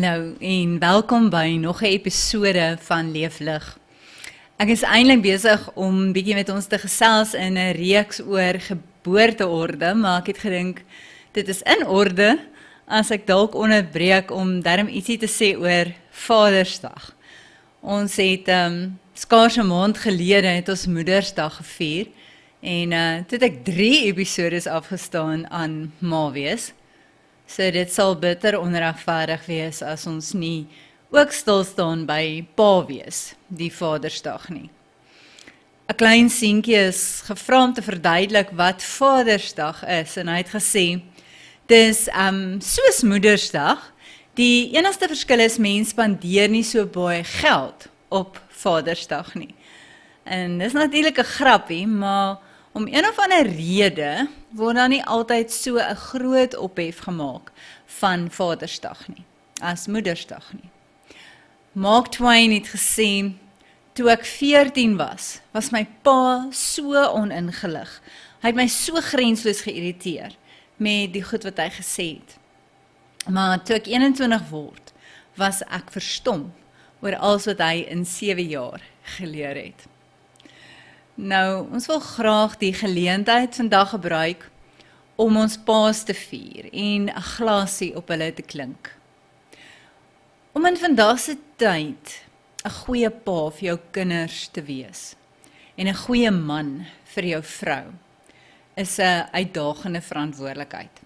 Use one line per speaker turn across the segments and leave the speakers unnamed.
Hallo en welkom by nog 'n episode van Leeflig. Ek is eintlik besig om bietjie met ons te gesels in 'n reeks oor geboorteorde, maar ek het gedink dit is in orde as ek dalk onderbreek om darm ietsie te sê oor Vadersdag. Ons het skaars 'n maand gelede het ons Moedersdag gevier en toe het ek 3 episodes afgestaan aan ma wees. So dit sal bitter onregverdig wees as ons nie ook stil staan by pa wees, die Vadersdag nie. 'n Klein seentjie is gevra om te verduidelik wat Vadersdag is en hy het gesê, dis soos Moedersdag, die enigste verskil is mens spandeer nie so baie geld op Vadersdag nie. En dis natuurlik 'n grappie, maar om een of ander rede word dan nie altyd so 'n groot ophef gemaak van Vadersdag nie, as Moedersdag nie. Mark Twain het gesê, toe ek 14 was my pa so oningelig. Hy het my so grensloos geïrriteer met die goed wat hy gesê het. Maar toe ek 21 word, was ek verstom oor alles wat hy in 7 jaar geleer het. Nou, ons wil graag die geleentheid vandag gebruik om ons paas te vier en 'n glasie op hulle te klink. Om in vandag se tyd 'n goeie pa vir jou kinders te wees en 'n goeie man vir jou vrou is 'n uitdagende verantwoordelikheid.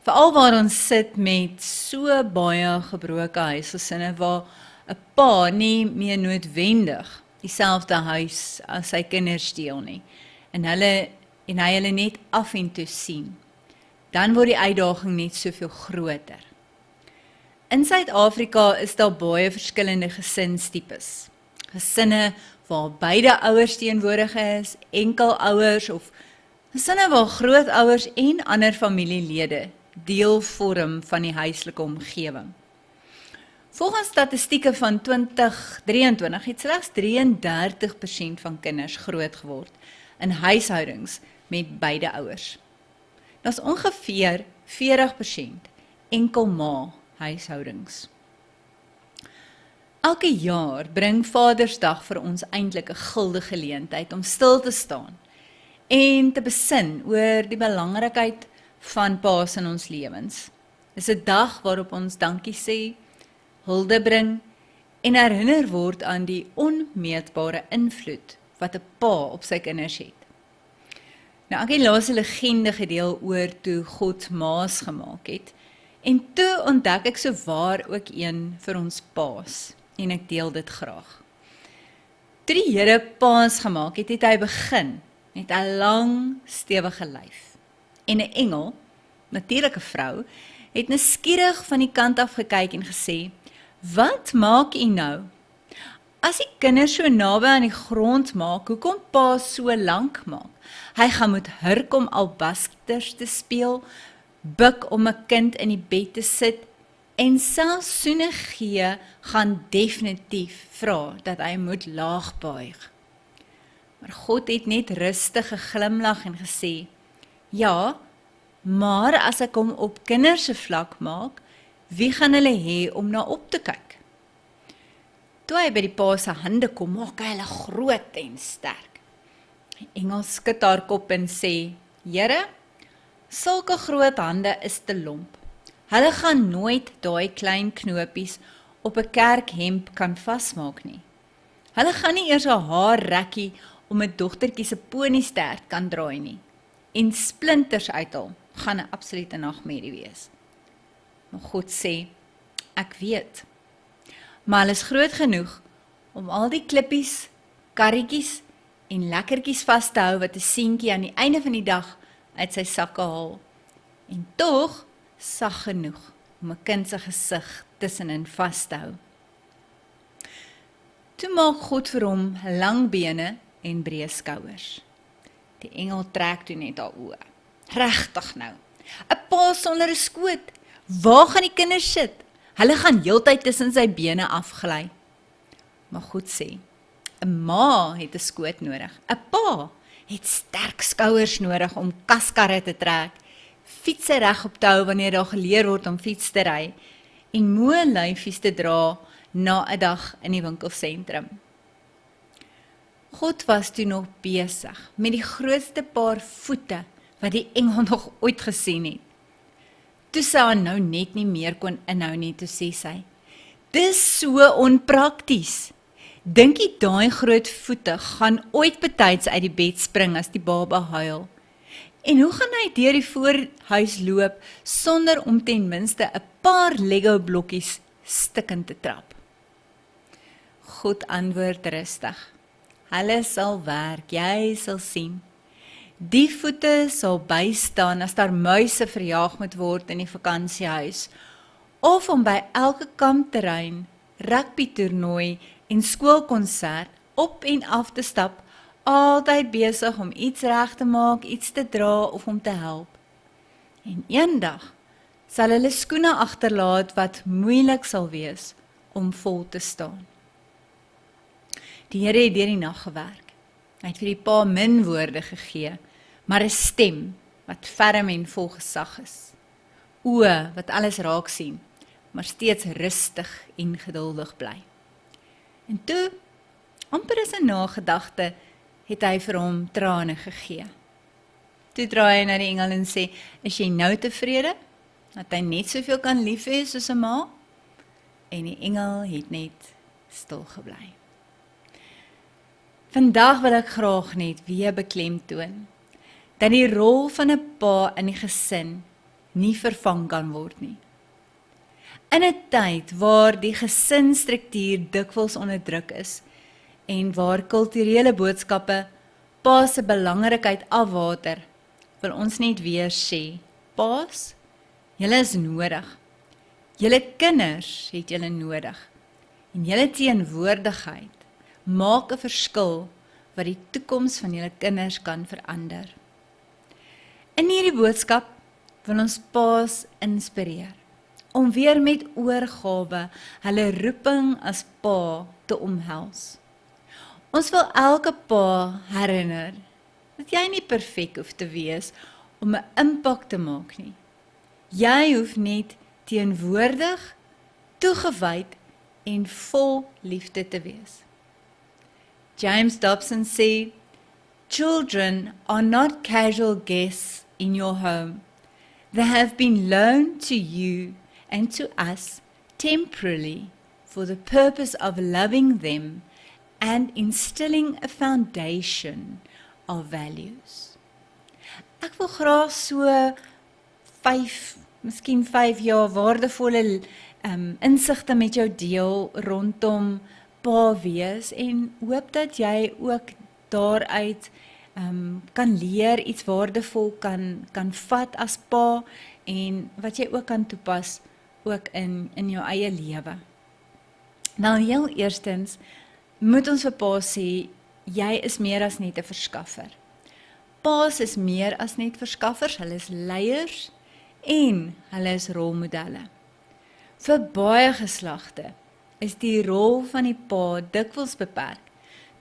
Veral waar ons sit met so baie gebroke huisgesinne waar 'n pa nie meer noodwendig dieselfde huis as sy kinders deel nie, en hy hulle net af en toe sien, dan word die uitdaging net soveel groter. In Suid-Afrika is daar baie verskillende gesinstipes. Gesinne waar beide ouers teenwoordig is, enkelouers of gesinne waar grootouers en ander familielede deel vorm van die huislike omgewing. Volgens statistieke van 2023 het slegs 33% van kinders groot geword in huishoudings met beide ouers. Dit is ongeveer 40% enkel ma huishoudings. Elke jaar bring Vadersdag vir ons eintlik 'n guldige geleentheid om stil te staan en te besin oor die belangrikheid van paas in ons lewens. Dis 'n dag waarop ons dankie sê, hulde bring en herinner word aan die onmeetbare invloed wat 'n pa op sy kinders het. Nou, ek het laas 'n legende gedeel oor toe God maas gemaak het, en toe ontdek ek so waar ook een vir ons paas, en ek deel dit graag. Toe die Here paas gemaak het, het hy begin met 'n lang, stewige lyf, en 'n engel, natuurlik 'n vrou, het nuuskierig van die kant af gekyk en gesê, wat maak u nou? As die kinders so naby aan die grond maak, hoekom pa so lank maak? Hy gaan moet hurk om albasters te speel, buk om 'n kind in die bed te sit, en selfs soene gee gaan definitief vra dat hy moet laag buig. Maar God het net rustig geglimlag en gesê, ja, maar as ek hom op kinders se vlak maak, wie gaan hulle hê om na op te kyk? Toe hy by die pa se hande kom, maak hy hulle groot en sterk. Die engel skud haar kop en sê, Here, sulke groot hande is te lomp. Hulle gaan nooit daai klein knopies op 'n kerkhemp kan vasmaak nie. Hulle gaan nie eers 'n haarrekkie om 'n dogtertjie se poniestert kan draai nie. En splinters uithaal gaan 'n absolute nagmerrie wees. Maar God sê, ek weet, maar hulle is groot genoeg om al die klippies, karretjies en lekkertjies vas te hou wat 'n seentjie aan die einde van die dag uit sy sakke haal. En tog sag genoeg om 'n kind se gesig tussenin vas te hou. Toe maak God vir hom lang bene en breë skouers. Die engel trek toe net haar oë. Regtig nou, 'n pa sonder 'n skoot. Waar gaan die kinders sit? Hulle gaan heeltyd tussen sy bene afgly. Maar God sê, 'n ma het 'n skoot nodig. 'n Pa het sterk skouers nodig om kaskarre te trek, fietsse reg op te hou wanneer daar geleer word om fiets te ry, en moe lyfies te dra na 'n dag in die winkelsentrum. God was toe nog besig met die grootste paar voete wat die engel nog ooit gesien het. Toe sy haar nou net nie meer kon inhou nie, toe sê sy, dis so onprakties. Dink jy daai groot voete gaan ooit betyds uit die bed spring as die baba huil? En hoe gaan hy deur die voorhuis loop sonder om ten minste 'n paar Lego blokkies stikkend te trap? God antwoord rustig. Hulle sal werk, jy sal sien. Die voete sal bystaan as daar muise verjaag moet word in die vakansiehuis, of om by elke kampterrein, rugbytoernooi en skoolkonsert op en af te stap, altyd besig om iets reg te maak, iets te dra of om te help. En eendag sal hulle skoene agterlaat wat moeilik sal wees om vol te staan. Die Here het deur die nag gewerk. Hy het vir die pa min woorde gegee, maar 'n stem wat ferm en vol gesag is. Oë wat alles raak sien, maar steeds rustig en geduldig bly. En toe, amper as 'n nagedagte, het hy vir hom trane gegee. Toe draai hy na die engel en sê, is jy nou tevrede? Dat hy net soveel kan lief hê soos 'n ma? En die engel het net stil gebly. Vandag wil ek graag net weer beklemtoon dat die rol van 'n pa in die gesin nie vervang kan word nie. In 'n tyd waar die gesinstruktuur dikwels onder druk is en waar kulturele boodskappe pa se belangrikheid afwater, wil ons net weer sê, paas, julle is nodig. Julle kinders het julle nodig. En julle teenwoordigheid maak 'n verskil wat die toekoms van julle kinders kan verander. In hierdie boodskap wil ons paas inspireer om weer met oorgawe hulle roeping as pa te omhels. Ons wil elke pa herinner dat jy nie perfek hoef te wees om 'n impak te maak nie. Jy hoef net teenwoordig, toegewyd en vol liefde te wees. James Dobson sê, children are not casual guests in your home. They have been loaned to you and to us temporarily for the purpose of loving them and instilling a foundation of values. Ek wil graag so 5 jaar waardevolle insigte met jou deel rondom pa wees en hoop dat jy ook daaruit kan leer, iets waardevol kan vat as pa en wat jy ook kan toepas ook in jou eie lewe. Nou heel eerstens moet ons vir pa sê, jy is meer as net 'n verskaffer. Pa's is meer as net verskaffers, hulle is leiers en hulle is rolmodelle. Vir baie geslagte is die rol van die pa dikwels beperk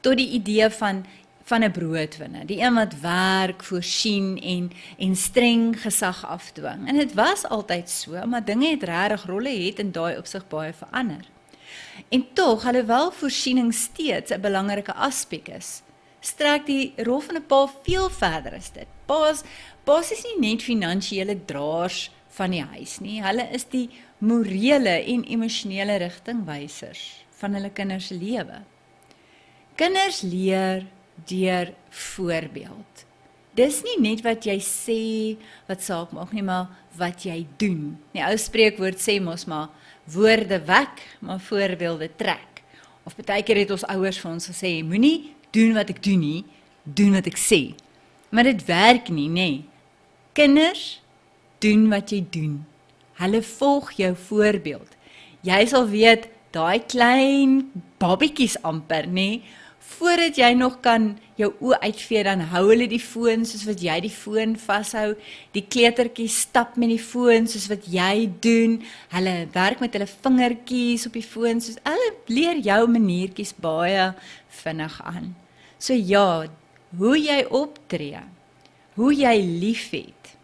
tot die idee van 'n broodwinner, die een wat werk, voorsien en streng gesag afdwing. En dit was altyd so, maar dinge het regtig rolle het in daai opsig baie verander. En tog, alhoewel voorsiening steeds 'n belangrike aspek is, strek die rol van 'n pa veel verder as dit. Pa's is nie net finansiële draers van die huis nie, hulle is die morele en emosionele rigtingwysers van hulle kinders se lewe. Kinders leer deur voorbeeld. Dis nie net wat jy sê wat saak maak nie, maar wat jy doen. Die ou spreekwoord sê mos maar, woorde wek, maar voorbeelde trek. Of baie keer het ons ouers vir ons gesê, moenie doen wat ek doen nie, doen wat ek sê. Maar dit werk nie, nê. Kinders doen wat jy doen. Hulle volg jou voorbeeld. Jy sal weet, daai klein babietjies amper, nê, voordat jy nog kan jou oë uitvee, dan hou hulle die foon soos wat jy die foon vashou. Die kleutertjies stap met die foon soos wat jy doen. Hulle werk met hulle vingertjies op die foon, soos hulle leer jou maniertjies baie vinnig aan. So ja, hoe jy optree, hoe jy liefhet,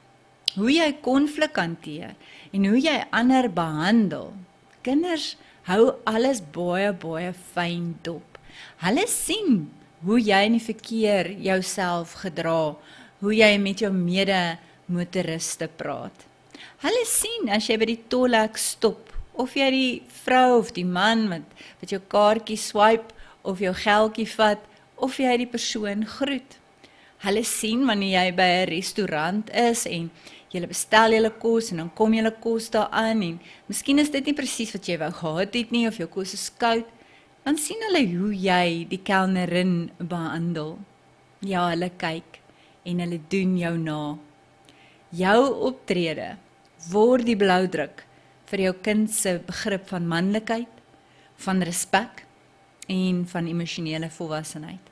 hoe jy konflik hanteer en hoe jy ander behandel, Kinders hou alles baie, baie fyn dop. Hulle sien hoe jy in die verkeer jouself gedra, hoe jy met jou mede-motoriste praat. Hulle sien as jy by die tolhek stop, of jy die vrou of die man wat jou kaartjie swipe, of jou geldjie vat, of jy die persoon groet. Hulle sien wanneer jy by 'n restaurant is en jy bestel julle kos en dan kom julle kos daar aan en miskien is dit nie presies wat jy wou gehad het nie of jou kos is koud, dan sien hulle hoe jy die kelnerin behandel. Ja, hulle kyk en hulle doen jou na. Jou optrede word die bloudruk vir jou kind se begrip van manlikheid, van respek en van emosionele volwassenheid.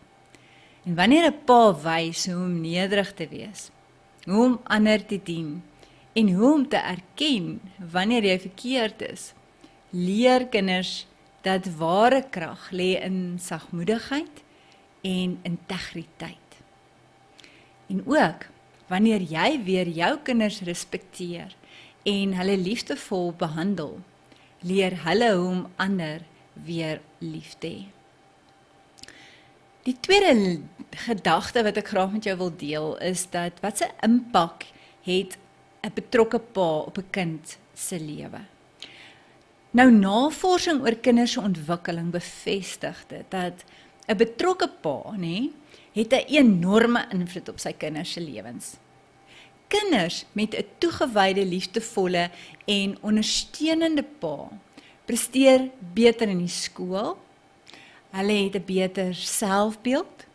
En wanneer 'n pa wys hoe om nederig te wees, hoe om ander te dien en hoe om te erken wanneer jy verkeerd is, leer kinders dat ware krag lê in sagmoedigheid en integriteit. En ook wanneer jy weer jou kinders respekteer en hulle liefdevol behandel, leer hulle hoe om ander weer lief te hê. Die tweede gedagte wat ek graag met jou wil deel is dat wat se impak het 'n betrokke pa op 'n kind se lewe. Nou navorsing oor kinders se ontwikkeling bevestig dit dat 'n betrokke pa, het 'n enorme invloed op sy kinders se lewens. Kinders met 'n toegewyde, liefdevolle en ondersteunende pa presteer beter in die skool. Hulle het 'n beter selfbeeld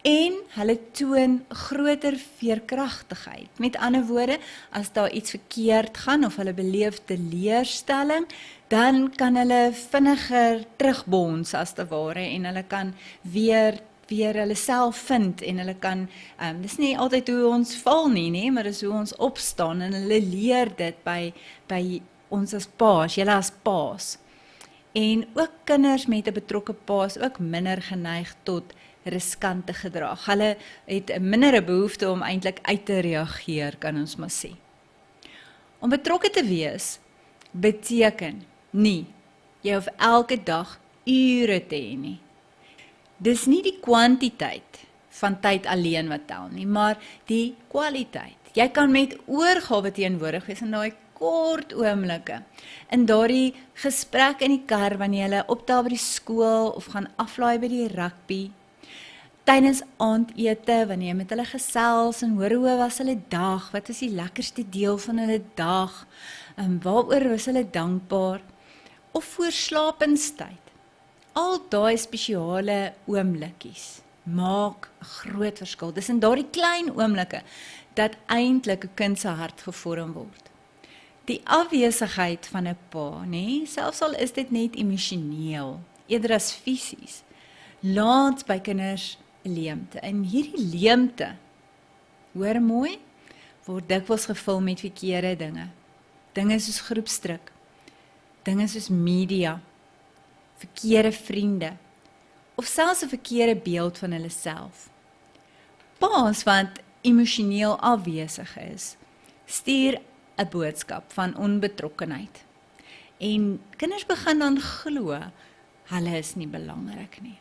en hulle toon groter veerkragtigheid. Met ander woorde, as daar iets verkeerd gaan of hulle beleef teleurstelling, dan kan hulle vinniger terugbons as te ware en hulle kan weer hulle self vind en hulle kan, dis nie altyd hoe ons val nie, maar dis hoe ons opstaan en hulle leer dit by ons as paas, julle as paas. En ook kinders met 'n betrokke pa is ook minder geneig tot riskante gedrag. Hulle het 'n mindere behoefte om eintlik uit te reageer, kan ons maar sê. Om betrokke te wees beteken nie jy hoef elke dag ure te hê nie. Dis nie die kwantiteit van tyd alleen wat tel nie, maar die kwaliteit. Jy kan met oorgawe teenwoordig wees in daai kort oomblikke, in daardie gesprek in die kar wanneer jy optel by die skool of gaan aflaai by die rugby, tydens aandete wanneer jy met hulle gesels en hoor hoe was hulle dag, wat is die lekkerste deel van hulle dag, waaroor was hulle dankbaar, of voor slapenstyd. Al daai spesiale oomblikies maak 'n groot verskil. Dis in daardie klein oomblikke dat eintlik 'n kind se hart gevorm word. Die afwesigheid van 'n pa, selfs al is dit net emosioneel, eerder as fisies, laat by kinders 'n leemte. En hierdie leemte, hoor mooi, word dikwels gevul met verkeerde dinge. Dinge soos groepsdruk, dinge soos media, verkeerde vriende, of selfs 'n verkeerde beeld van hulle self. Paas wat emosioneel afwesig is, stuur 'n boodskap van onbetrokkenheid. En kinders begin dan glo, hulle is nie belangrik nie.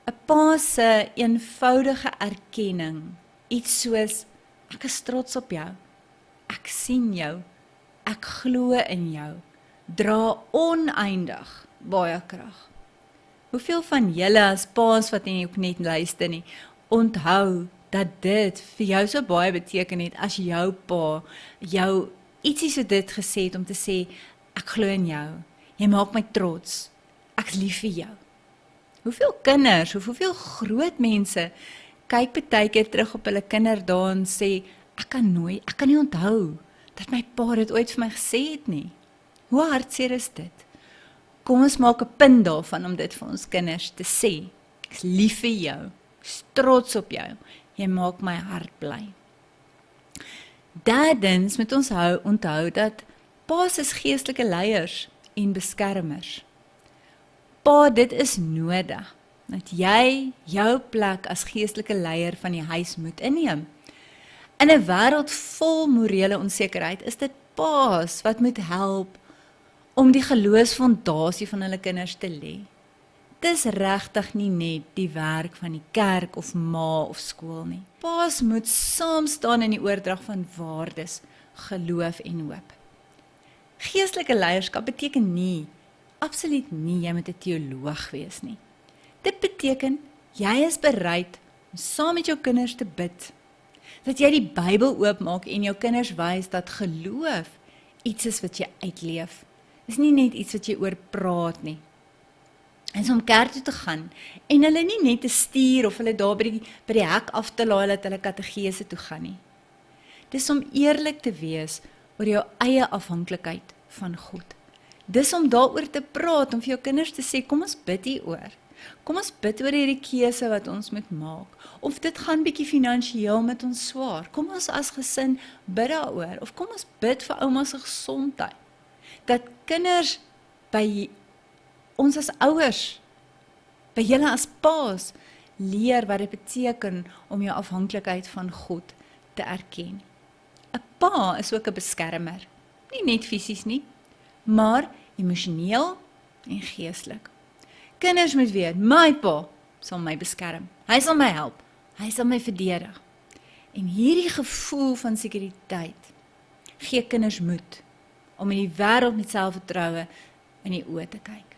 'n Pa se eenvoudige erkenning, iets soos, ek is trots op jou, ek sien jou, ek glo in jou, dra oneindig baie krag. Hoeveel van julle as paas wat nie ook net luister nie, onthou dat dit vir jou so baie beteken het as jou pa jou ietsie so dit gesê het om te sê, ek glo in jou, jy maak my trots, ek is lief vir jou. Hoeveel kinders, of hoeveel groot mense kyk baie keer terug op hulle kinderdae en sê, ek kan nie onthou dat my pa dit ooit vir my gesê het nie. Hoe hartseer is dit? Kom ons maak 'n punt daarvan om dit vir ons kinders te sê. Ek is lief vir jou, ek is trots op jou, jy maak my hart bly. Derdens moet ons onthou dat paas is geestelike leiers en beskermers. Pa, dit is nodig, dat jy jou plek as geestelike leier van die huis moet inneem. In 'n wêreld vol morele onsekerheid is dit paas wat moet help om die geloofsfondasie van hulle kinders te lê. Dis regtig nie net die werk van die kerk of ma of skool nie. Paas moet saam staan in die oordrag van waardes, geloof en hoop. Geestelike leierskap beteken nie, absoluut nie, jy moet 'n teoloog wees nie. Dit beteken, jy is bereid om saam met jou kinders te bid, dat jy die Bybel oopmaak en jou kinders wys dat geloof iets is wat jy uitleef. Dis nie net iets wat jy oor praat nie. En so om kerk toe te gaan en hulle nie net te stuur of hulle daar by die hek af te laai dat hulle kategese toe gaan nie. Dis om eerlik te wees oor jou eie afhanklikheid van God. Dis om daaroor te praat, om vir jou kinders te sê, kom ons bid hieroor. Kom ons bid oor hierdie keuse wat ons moet maak. Of dit gaan bietjie finansiëel met ons swaar. Kom ons as gesin bid daaroor. Of kom ons bid vir ouma se gesondheid. Dat kinders by ons as ouers, by julle as paas, leer wat dit beteken om jou afhanklikheid van God te erken. 'n Pa is ook 'n beskermer. Nie net fisies nie, maar emosioneel en geestelik. Kinders moet weet, my pa sal my beskerm. Hy sal my help. Hy sal my verdedig. En hierdie gevoel van sekuriteit gee kinders moed om in die wêreld met selfvertroue in die oë te kyk.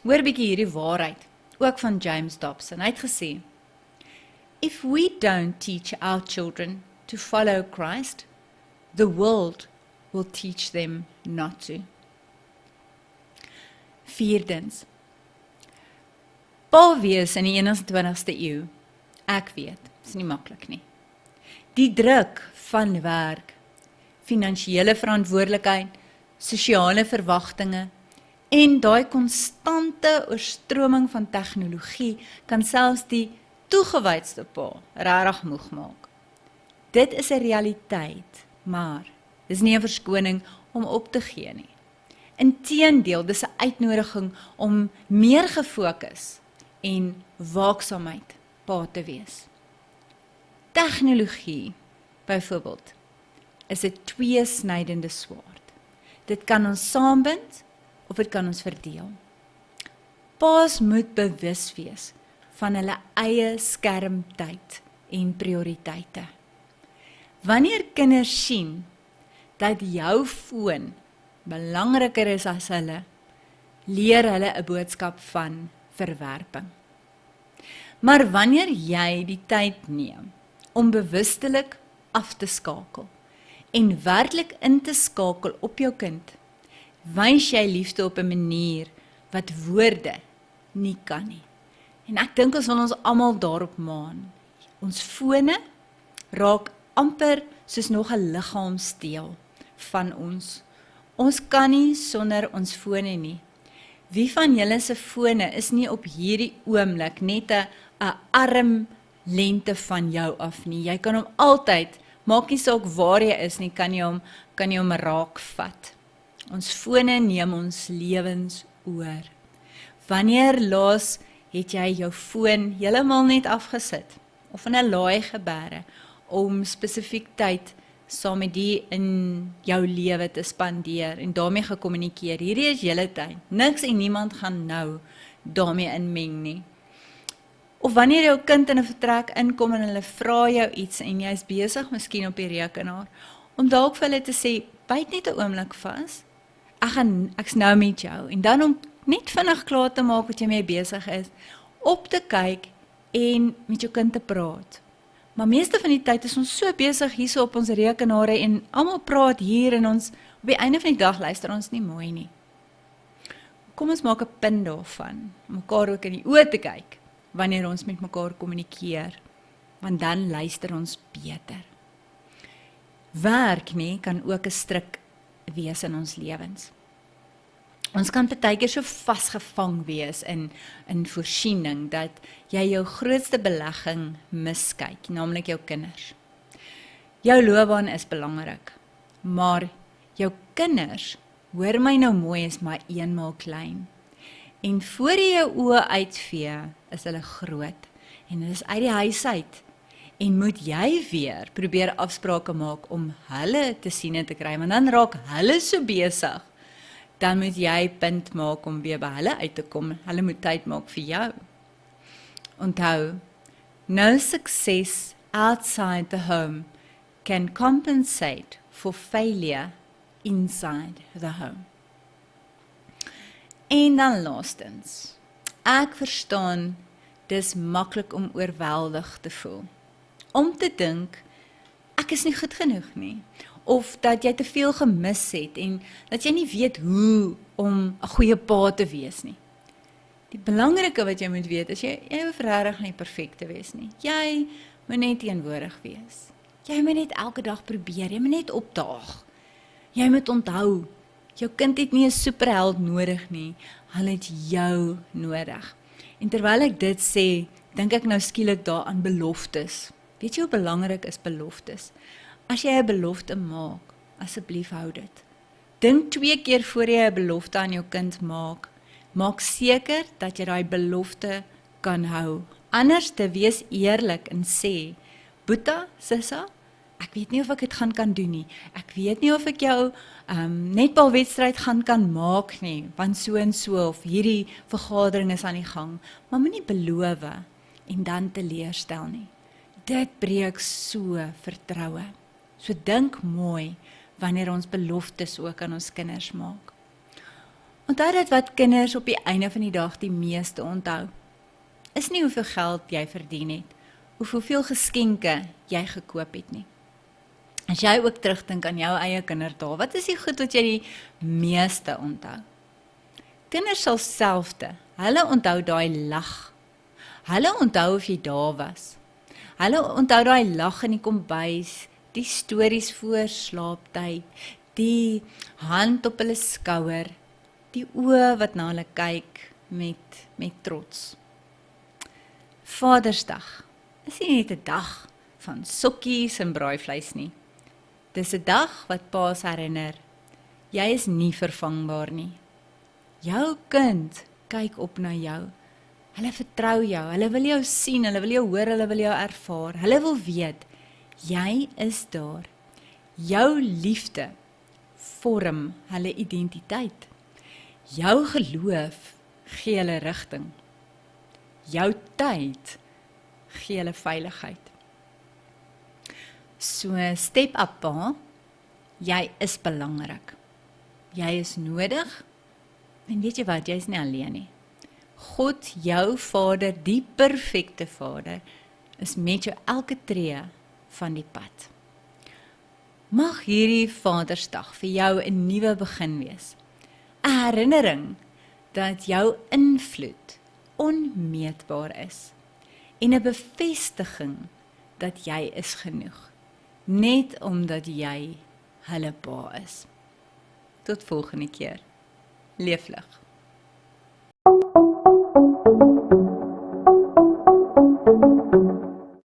Hoor 'n bietjie hierdie waarheid, ook van James Dobson. Hy het gesê, if we don't teach our children to follow Christ, the world will teach them not to. Vierdens, pa wees in die 21ste eeu, ek weet, is nie maklik nie. Die druk van werk, finansiële verantwoordelikheid, sosiale verwagtinge en daai konstante oorstroming van tegnologie kan selfs die toegewydste pa regtig moeg maak. Dit is 'n realiteit, maar dis nie 'n verskoning om op te gee nie. Inteendeel, dis 'n uitnodiging om meer gefokus en waaksaamheid pa te wees. Tegnologie, byvoorbeeld, is 'n tweesnydende swaard. Dit kan ons saambind of dit kan ons verdeel. Paas moet bewus wees van hulle eie skermtyd en prioriteite. Wanneer kinders sien dat jou foon belangriker is as hulle, leer hulle 'n boodskap van verwerping. Maar wanneer jy die tyd neem om bewustelik af te skakel en werklik in te skakel op jou kind, wys jy liefde op 'n manier wat woorde nie kan nie. En ek dink ons wil ons almal daarop maan. Ons fone raak amper soos nog 'n liggaamsdeel van ons. Ons kan nie sonder ons fone nie. Wie van julle se fone is nie op hierdie oomblik net 'n armlengte van jou af nie. Jy kan hom altyd, maak nie saak waar jy is nie, kan jy hom raak vat. Ons fone neem ons lewens oor. Wanneer laas het jy jou foon heeltemal net afgesit of in 'n laai geberre om spesifiek tyd saam met die in jou lewe te spandeer en daarmee gekommunikeer. Hierdie is julle tyd. Niks en niemand gaan nou daarmee inmeng nie. Of wanneer jou kind in 'n vertrek inkom en hulle vra jou iets en jy is besig miskien op die rekenaar, om dalk vir hulle te sê, byt net 'n oomblik vas. Ek's nou met jou. En dan om net vinnig klaar te maak wat jy mee besig is, op te kyk en met jou kind te praat. Maar meeste van die tyd is ons so besig hierso op ons rekenare en almal praat hier en ons, op die einde van die dag luister ons nie mooi nie. Kom ons maak 'n punt daarvan, om mekaar ook in die oë te kyk, wanneer ons met mekaar kommunikeer, want dan luister ons beter. Werk nie, kan ook 'n struik wees in ons lewens. Ons kan partykeer so vasgevang wees in voorsiening, dat jy jou grootste belegging miskyk, naamlik jou kinders. Jou loopbaan is belangrik, maar jou kinders, hoor my nou mooi, is maar eenmaal klein. En voor jy jou oë uitvee, is hulle groot, en dit is uit die huis uit. En moet jy weer probeer afsprake maak om hulle te sien en te kry, want dan raak hulle so besig dan moet jy punt maak om weer by hulle uit te kom. Hulle moet tyd maak vir jou. Onthou, no success outside the home can compensate for failure inside the home. En dan laastens, ek verstaan, dis maklik om oorweldig te voel. Om te dink, ek is nie goed genoeg nie. Of dat jy te veel gemis het en dat jy nie weet hoe om 'n goeie pa te wees nie. Die belangrike wat jy moet weet is, jy hoef regtig nie perfek te wees nie. Jy moet net teenwoordig wees. Jy moet net elke dag probeer, jy moet net opdaag. Jy moet onthou, jou kind het nie 'n superheld nodig nie, hulle het jou nodig. En terwyl ek dit sê, dink ek nou skielik daaraan beloftes. Weet jy hoe belangrik is beloftes? As jy 'n belofte maak, asseblief hou dit. Dink 2 keer voor jy 'n belofte aan jou kind maak. Maak seker dat jy daai belofte kan hou. Anders te wees eerlik en sê, Boeta, Sissa, ek weet nie of ek dit kan doen nie. Ek weet nie of ek jou netbalwedstryd kan maak nie, want so en so, of hierdie vergadering is aan die gang. Maar moenie beloof en dan teleurstel nie. Dit breek so vertroue. So dink mooi wanneer ons beloftes ook aan ons kinders maak. Onthou dat wat kinders op die einde van die dag die meeste onthou, is nie hoeveel geld jy verdien het, of hoeveel geskenke jy gekoop het nie. As jy ook terugdink aan jou eie kinderdae, wat is die goed wat jy die meeste onthou? Kinders sal selfde, hulle onthou daai lag. Hulle onthou of jy daar was. Hulle onthou daai lag in die kombuis, die stories voor slaaptyd, die hand op hulle skouer, die oë wat na hulle kyk met trots. Vadersdag is nie net 'n dag van sokkies en braaivleis nie. Dis 'n dag wat pa's herinner, jy is nie vervangbaar nie. Jou kind kyk op na jou. Hulle vertrou jou, hulle wil jou sien, hulle wil jou hoor, hulle wil jou ervaar. Hulle wil weet, jy is daar. Jou liefde vorm hulle identiteit. Jou geloof gee hulle rigting. Jou tyd gee hulle veiligheid. So step up, pa. Jy is belangrik. Jy is nodig. En weet jy wat, jy is nie alleen nie. God, jou Vader, die perfekte Vader, is met jou elke tree van die pad. Mag hierdie Vadersdag vir jou 'n nuwe begin wees. 'n Herinnering dat jou invloed onmeetbaar is. En 'n bevestiging dat jy is genoeg. Net omdat jy hulle pa is. Tot volgende keer. Leef lig.